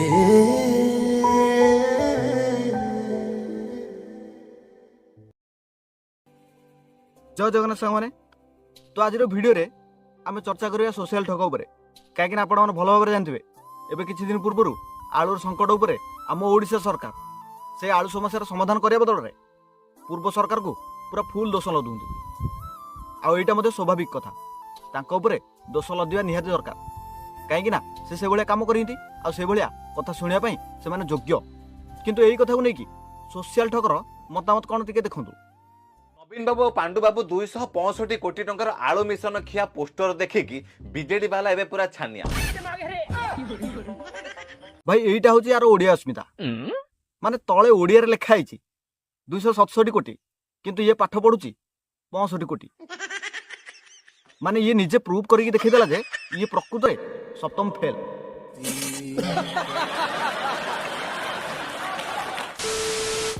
जय जगन्नाथ सांग मैंने तो आज भिडियो रे आम चर्चा करिया सोशल ठग उपर कहीं आप भल भाव जानते एवं किसी दिन पूर्व आलुर संकट उपर आम ओडिशा सरकार से आलु समस्या समाधान करने बदल में पूर्व सरकार को पूरा फुल दोष लदुंट आईटा स्वाभाविक कथा तांको उपरे दोष लदिया निहाती दरकार कहीं से भाया कम करती कथा शुणापी से योग्य किंतु यही कथा को लेकिन सोशल ठगर मतामत कौन टे देखूँ। नवीन बाबू और पांडु बाबू 265 कोटी टंकार आलु मिशन खिया पोस्टर देखिकी बीजेडी वाला एवं पूरा छानिया भाई यहीटा हूँ यार ओडिया अस्मिता माने तले ओडिया लिखाई 267 कोटी किंतु ये पाठ पढ़ुची 65 कोटी माने ये निजे प्रूव करके देखीदेला जे ये प्रकृत में सप्तम फेल।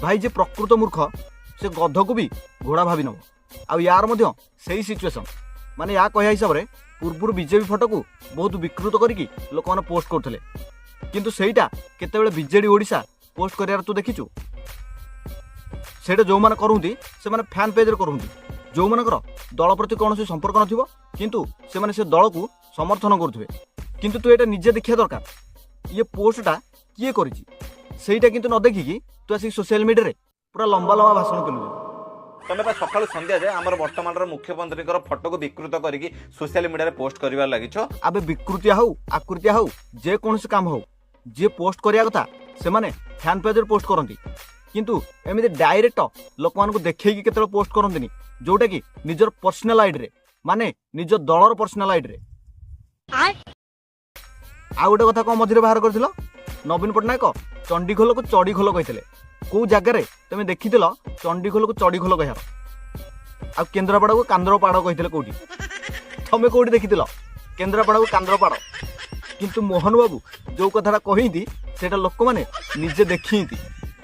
भाई जे प्रकृत मूर्ख से गध को भी घोड़ा भावी नब आ यार मध्य सही सिचुएशन माने या कह हिसाब से पूर्व बीजेपी फोटो को बहुत विकृत करके लोक मैंने पोस्ट करते किंतु सेटा केतेबेले बीजेडी ओडिशा पोस्ट कर तू देखीचु सेटा जो मैंने करती से मैंने फैन पेज करती जो मानकर दल प्रति कौन संपर्क नथिबो किंतु से माने से दल को समर्थन करुवे किंतु तू एटा निजे देखिया दरकार ये पोस्टटा किए करिछि सेटा किंतु न देखिकी तू आसी सोशल मीडिया रे पूरा लंबा लंबा भाषण कलु तमें सकाळु संध्या जाए आमर वर्तमान मुख्यमंत्री फोटो को विकृत करके सोशल मीडिया रे पोस्ट करिवार लागिछ। आबे विकृतिया हौ आकृतिया हौ जे कोनसे काम हौ जे पोस्ट करिया कथा से माने फैन पेज रे पोस्ट करंती किंतु एमिति डायरेक्ट लोक मान को देखैकी केतल पोस्ट करंतीनी जोटा कि निजर पर्सनल आईडी रे माने निज दलर पर्सनल आईडी रे आ गोटे कथा कौन मझे बाहर कर नवीन पट्टनायक चंडीखोल को चढ़ीखोल कहते कौ जगार तुम देखी चंडीखोल को चढ़ीखोल कह आ केन्द्रापड़ा को कांद्रपाड़ कहते कौटी तुम कौटी देखी केन्द्रापड़ा को कांद्रपाड़ किंतु मोहन बाबू जो कथा कहती से लोक मैंने निजे देखी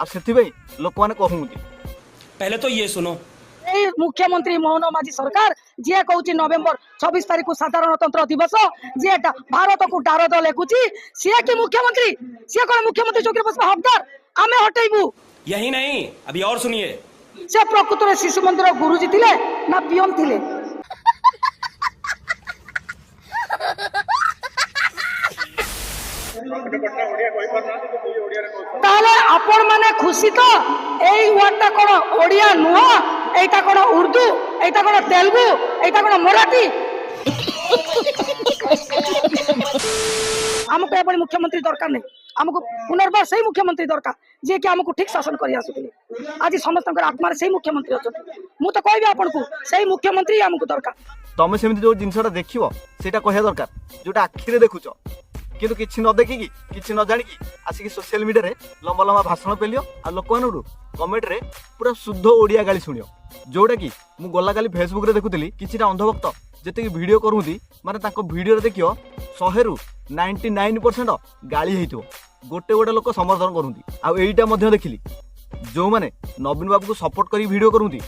से लोक मैंने कहती। पहले तो ये सुनो मुख्यमंत्री मोहन माझी सरकार जी कहूँ नवेम्बर 26 तारीख को साधारणतंत्र दिवस जी भारत को डारद लेखुची सी कि मुख्यमंत्री सी कौन मुख्यमंत्री चौकी बसवा हकदार आमे हटेबू। यही नहीं अभी और सुनिए से प्रकृत में शिशु मंदिर गुरुजी थिले ना पियन थिले ताहले आपण माने खुशी तो एई वर्डटा कोन ओडिया नुह एटा कोन उर्दू एटा कोन तेलुगु एटा कोन मराठी हमको एपरी मुख्यमंत्री दरकार नहीं हमको पुनर्बार सही मुख्यमंत्री दरकार जे कि हमको ठीक शासन करि आसुतले आज समस्त आत्मा सही मुख्यमंत्री अछन मु तो कहबी आपन को सही मुख्यमंत्री हमको दरकार तमे सेमिति जो जिनसटा देखिबो सेटा कहया दरकार जोटा आखिरे देखुचो किंतु किसी न देखिकी किसी न जानिकी आसिक सोशल मीडिया रे लंबा लंबा भाषण पेलियो आ लोक मानू कमेंट रे पूरा शुद्ध ओडिया गाली शुणियो जोटा कि मु गला काली फेसबुक रे देखुतली किछिटा अंधभक्त जेते वीडियो करूंती माने ताको वीडियो रे देखियो 100 रु 99% गाली हेइतो गोटे गोटे लोक समर्थन करूंती आ एईटा मध्य देखिली जो माने नवीन बाबू को सपोर्ट करी वीडियो करूंती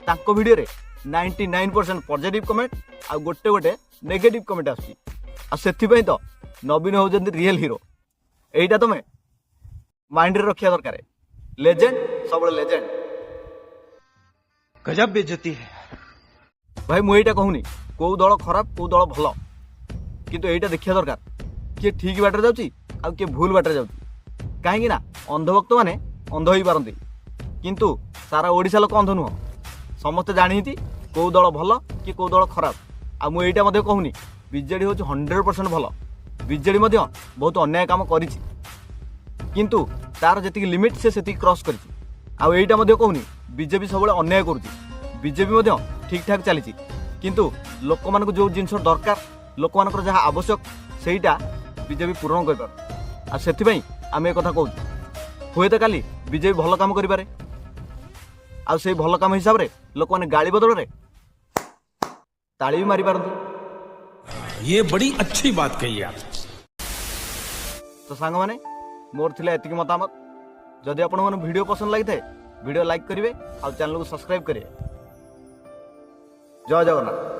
ताको वीडियो रे 99% पॉजिटिव कमेंट आ गोटे गोटे नेगेटिव कमेंट आसी आ सेथि पई तो नवीन होउछन्ती रियल हीरो एईटा तमे माइंड रे रखिया दरकार लेजेंड सब लेजेंड गजब बेइज्जती है भाई मु एईटा कहूनी को दल खराब को दल भल किंतु एईटा देखिया दरकार किए ठीक बाटर जाउची आ किए भूल बाटर जाउची काहेकि ना अंधभक्त माने अंध होई पारंती किंतु सारा ओडिशा लोक अंध नुह समस्त जानिथि को दल भल कि को दल खराब आ मु एईटा मध्ये कहूनी बीजेडी होची 100% भल बीजेडी मध्ये बहुत अन्याय काम करिछि किंतु तार जेतिक लिमिट से सेतिक क्रॉस करिछि आ एईटा मध्ये कहूनी बीजेपी सब अन्याय करुछि बीजेपी मध्ये ठीक ठाक चली किंतु लोक मानक जो जिनस दरकार लोक मानकर जहाँ आवश्यक सेटा बीजेपी पूरण कर पार आ सेति पई आमे एक कथा कहू हुए तो काली बीजेपी भल काम करि पारे आ से भल काम हिसाब रे लोक माने गाली बदल रे ताली भी मारी पारंती। ये बड़ी अच्छी बात कही आप। तो सांग माने मोर थिला एतिक मतामत जदि आपण मन वीडियो पसंद लागि थाए वीडियो लाइक करिवे आ चैनल को सब्सक्राइब करिवे। जय जगन्नाथ।